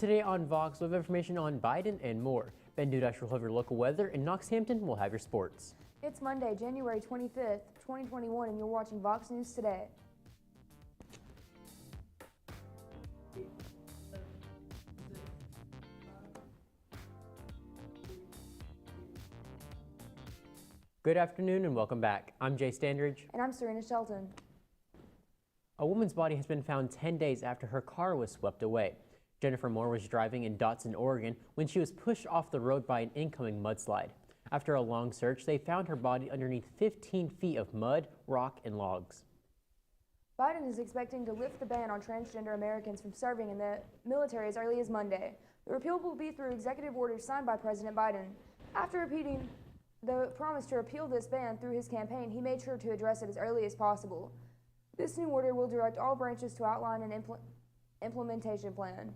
Today on VOX, we have information on Biden and more. Ben Dudash will have your local weather, and Knoxhampton will have your sports. It's Monday, January 25th, 2021, and you're watching VOX News Today. Good afternoon and welcome back. I'm Jay Standridge. And I'm Serena Shelton. A woman's body has been found 10 days after her car was swept away. Jennifer Moore was driving in Dotson, Oregon when she was pushed off the road by an incoming mudslide. After a long search, they found her body underneath 15 feet of mud, rock, and logs. Biden is expecting to lift the ban on transgender Americans from serving in the military as early as Monday. The repeal will be through executive orders signed by President Biden. After repeating the promise to repeal this ban through his campaign, he made sure to address it as early as possible. This new order will direct all branches to outline an implementation plan.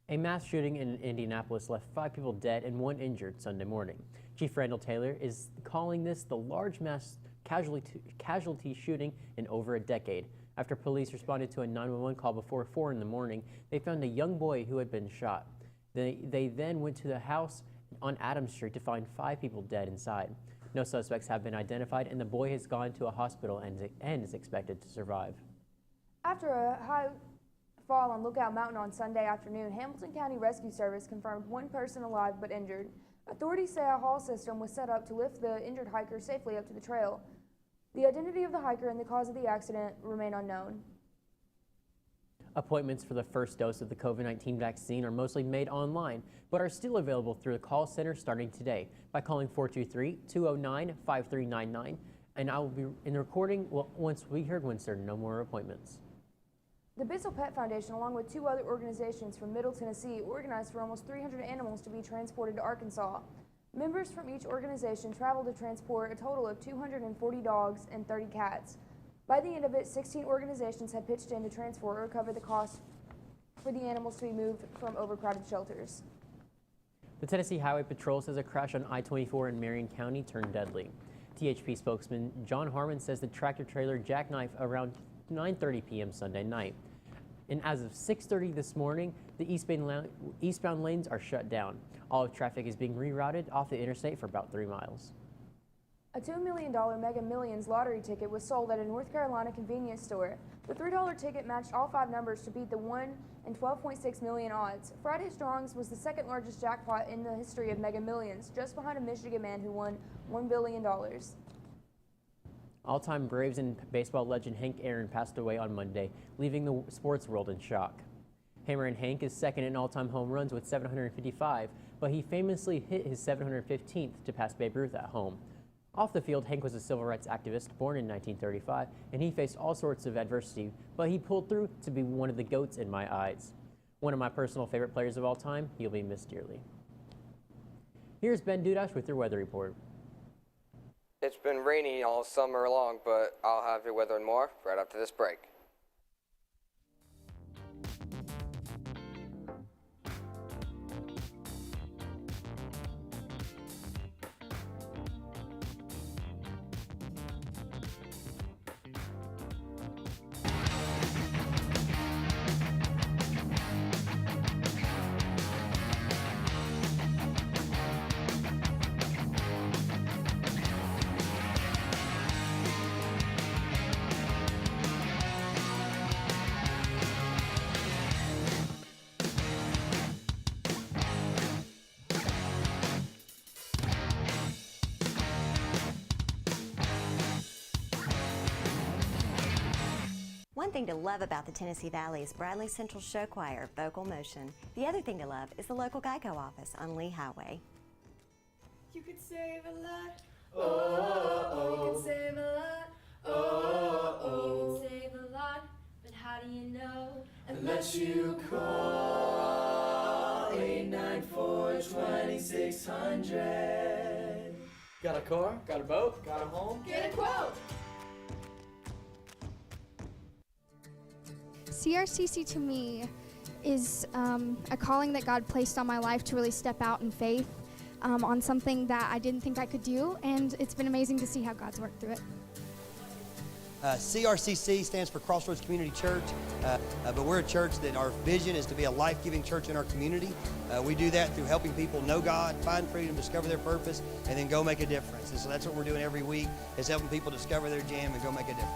A mass shooting in Indianapolis left 5 people dead and 1 injured Sunday morning. Chief Randall Taylor is calling this the large mass casualty shooting in over a decade. After police responded to a 911 call before 4 in the morning, they found a young boy who had been shot. They then went to the house on Adams Street to find 5 people dead inside. No suspects have been identified, and the boy has gone to a hospital and is expected to survive. After a high fall on Lookout Mountain on Sunday afternoon, Hamilton County Rescue Service confirmed 1 person alive but injured. Authorities say a haul system was set up to lift the injured hiker safely up to the trail. The identity of the hiker and the cause of the accident remain unknown. Appointments for the first dose of the COVID-19 vaccine are mostly made online, but are still available through the call center starting today by calling 423-209-5399. And I will be in the recording once there are no more appointments. The Bissell Pet Foundation, along with 2 other organizations from Middle Tennessee, organized for almost 300 animals to be transported to Arkansas. Members from each organization traveled to transport a total of 240 dogs and 30 cats. By the end of it, 16 organizations had pitched in to transport or cover the cost for the animals to be moved from overcrowded shelters. The Tennessee Highway Patrol says a crash on I-24 in Marion County turned deadly. THP spokesman John Harmon says the tractor-trailer jackknifed around 9:30 p.m. Sunday night. And as of 6:30 this morning, the eastbound lanes are shut down. All of traffic is being rerouted off the interstate for about 3 miles. A $2 million Mega Millions lottery ticket was sold at a North Carolina convenience store. The $3 ticket matched all 5 numbers to beat the 1 in 12.6 million odds. Friday's drawings was the 2nd largest jackpot in the history of Mega Millions, just behind a Michigan man who won $1 billion. All-time Braves and baseball legend Hank Aaron passed away on Monday, leaving the sports world in shock. Hammerin' Hank is 2nd in all-time home runs with 755, but he famously hit his 715th to pass Babe Ruth at home. Off the field, Hank was a civil rights activist born in 1935, and he faced all sorts of adversity, but he pulled through to be one of the GOATs in my eyes. One of my personal favorite players of all time, he'll be missed dearly. Here's Ben Dudash with your weather report. It's been rainy all summer long, but I'll have your weather and more right after this break. One thing to love about the Tennessee Valley is Bradley Central Show Choir, Vocal Motion. The other thing to love is the local Geico office on Lee Highway. You could save a lot. Oh, you can save a lot. Oh, you can save a lot. But how do you know? Unless you call 894-2600. Got a car? Got a boat? Got a home? Get a quote. CRCC to me is a calling that God placed on my life to really step out in faith on something that I didn't think I could do, and it's been amazing to see how God's worked through it. CRCC stands for Crossroads Community Church, but we're a church that our vision is to be a life-giving church in our community. We do that through helping people know God, find freedom, discover their purpose, and then go make a difference. And so that's what we're doing every week, is helping people discover their jam and go make a difference.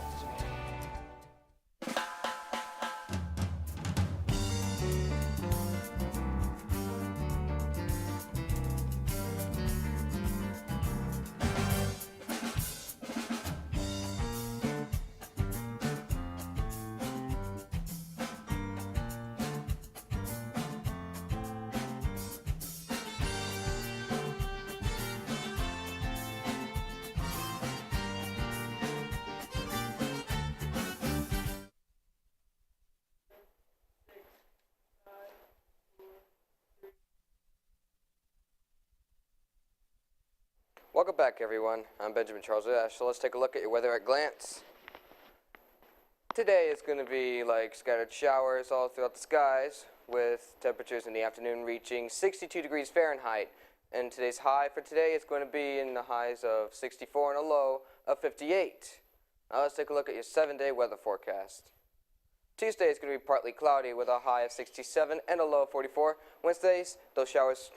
Welcome back, everyone. I'm Benjamin Charles Ash, so let's take a look at your weather at glance. Today is going to be like scattered showers all throughout the skies, with temperatures in the afternoon reaching 62 degrees Fahrenheit. And today's high for today is going to be in the highs of 64 and a low of 58. Now let's take a look at your 7-day weather forecast. Tuesday is going to be partly cloudy with a high of 67 and a low of 44. Wednesdays, those showers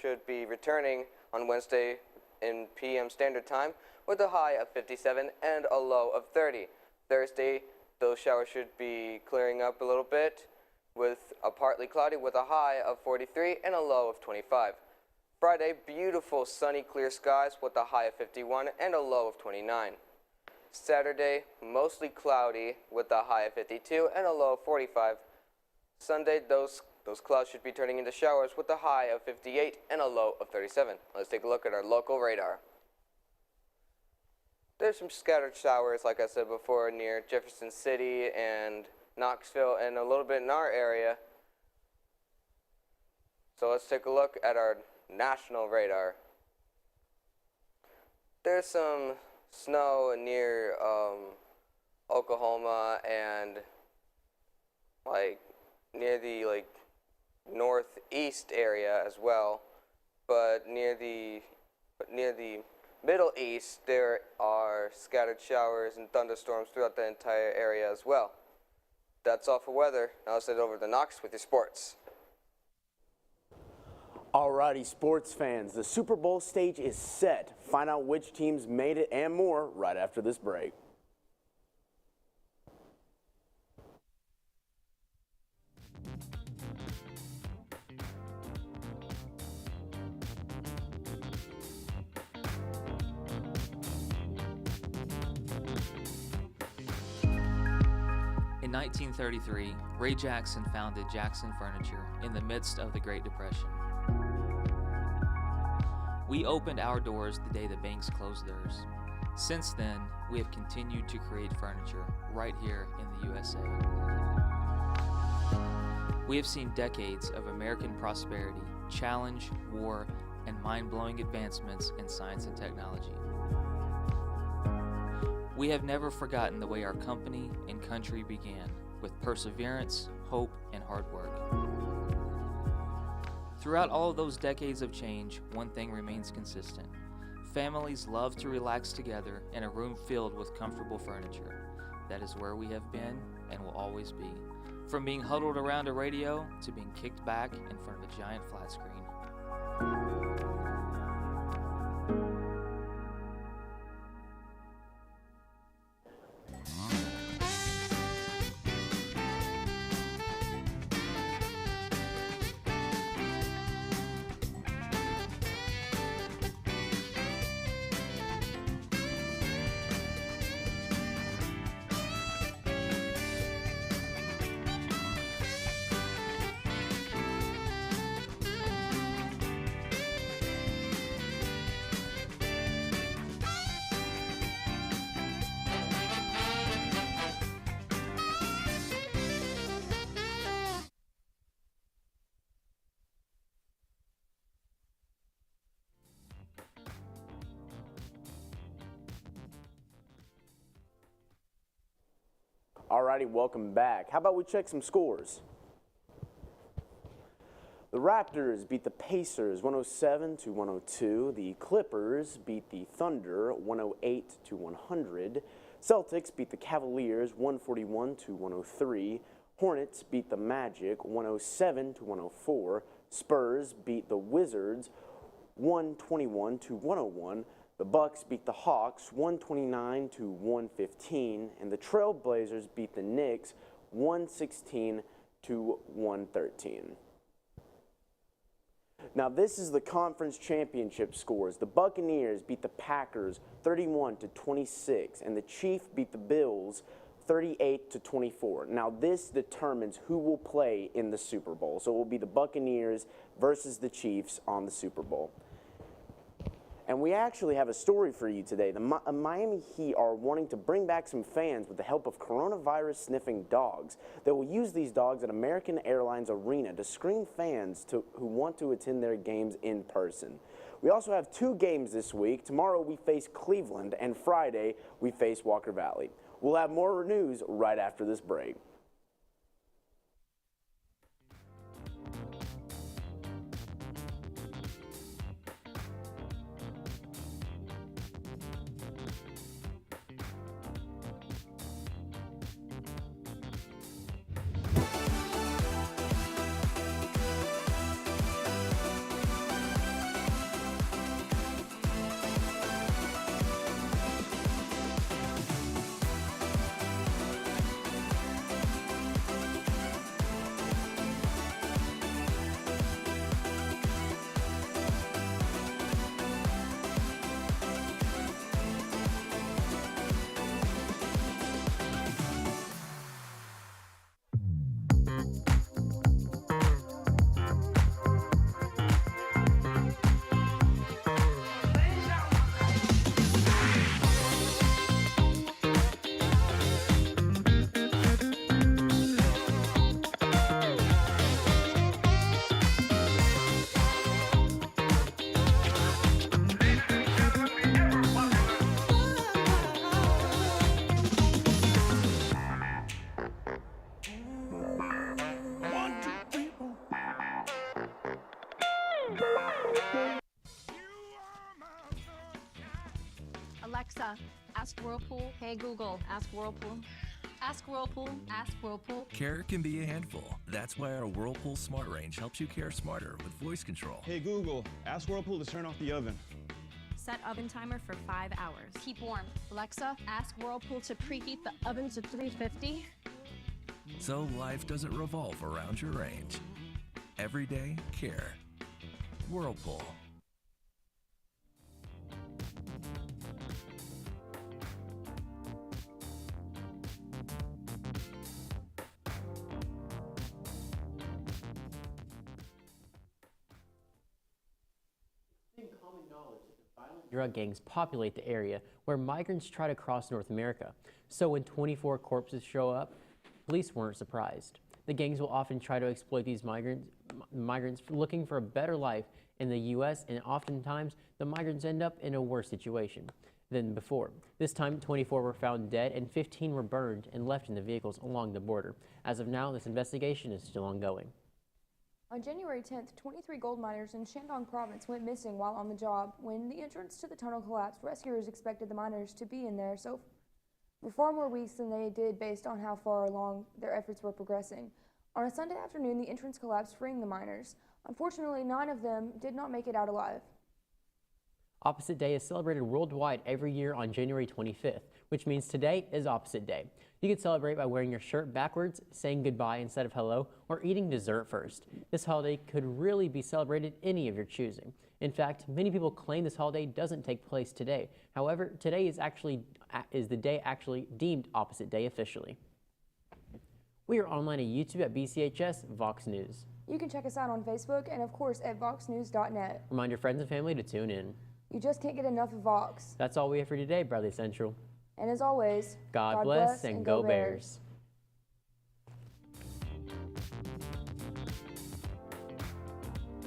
should be returning on Wednesday in PM Standard Time with a high of 57 and a low of 30. Thursday, those showers should be clearing up a little bit with a partly cloudy with a high of 43 and a low of 25. Friday, beautiful sunny clear skies with a high of 51 and a low of 29. Saturday, mostly cloudy with a high of 52 and a low of 45. Sunday, those clouds should be turning into showers with a high of 58 and a low of 37. Let's take a look at our local radar. There's some scattered showers, like I said before, near Jefferson City and Knoxville and a little bit in our area. So let's take a look at our national radar. There's some snow near Oklahoma and near the northeast area as well, but near the Middle East there are scattered showers and thunderstorms throughout the entire area as well. That's all for weather. Now let's head over to Knox with your sports. Alrighty, sports fans, the Super Bowl stage is set. Find out which teams made it and more right after this break. In 1933, Ray Jackson founded Jackson Furniture in the midst of the Great Depression. We opened our doors the day the banks closed theirs. Since then, we have continued to create furniture right here in the USA. We have seen decades of American prosperity, challenge, war, and mind-blowing advancements in science and technology. We have never forgotten the way our company and country began, with perseverance, hope, and hard work. Throughout all of those decades of change, one thing remains consistent. Families love to relax together in a room filled with comfortable furniture. That is where we have been and will always be. From being huddled around a radio to being kicked back in front of a giant flat screen. Alrighty, welcome back. How about we check some scores? The Raptors beat the Pacers 107-102. The Clippers beat the Thunder 108-100. Celtics beat the Cavaliers 141-103. Hornets beat the Magic 107-104. Spurs beat the Wizards 121-101. The Bucks beat the Hawks 129-115, and the Trail Blazers beat the Knicks 116-113. Now this is the conference championship scores. The Buccaneers beat the Packers 31-26, and the Chiefs beat the Bills 38-24. Now this determines who will play in the Super Bowl. So it will be the Buccaneers versus the Chiefs on the Super Bowl. And we actually have a story for you today. The Miami Heat are wanting to bring back some fans with the help of coronavirus-sniffing dogs. They will use these dogs at American Airlines Arena to screen fans who want to attend their games in person. We also have 2 games this week. Tomorrow we face Cleveland, and Friday we face Walker Valley. We'll have more news right after this break. Alexa, ask Whirlpool. Hey Google, ask Whirlpool. Ask Whirlpool, ask Whirlpool. Care can be a handful. That's why our Whirlpool Smart Range helps you care smarter with voice control. Hey Google, ask Whirlpool to turn off the oven. Set oven timer for 5 hours. Keep warm. Alexa, ask Whirlpool to preheat the oven to 350. So life doesn't revolve around your range. Everyday care. Whirlpool. Drug gangs populate the area where migrants try to cross North America. So when 24 corpses show up, police weren't surprised. The gangs will often try to exploit these migrants looking for a better life in the U.S., and oftentimes the migrants end up in a worse situation than before. This time, 24 were found dead and 15 were burned and left in the vehicles along the border. As of now, this investigation is still ongoing. On January 10th, 23 gold miners in Shandong province went missing while on the job. When the entrance to the tunnel collapsed, rescuers expected the miners to be in there for far more weeks than they did based on how far along their efforts were progressing. On a Sunday afternoon, the entrance collapsed, freeing the miners. Unfortunately, 9 of them did not make it out alive. Opposite Day is celebrated worldwide every year on January 25th, which means today is Opposite Day. You can celebrate by wearing your shirt backwards, saying goodbye instead of hello, or eating dessert first. This holiday could really be celebrated any of your choosing. In fact, many people claim this holiday doesn't take place today. However, today is the day actually deemed Opposite Day officially. We are online at YouTube at BCHS VOX News. You can check us out on Facebook and, of course, at voxnews.net. Remind your friends and family to tune in. You just can't get enough of Vox. That's all we have for today, Bradley Central. And as always, God bless and go Bears.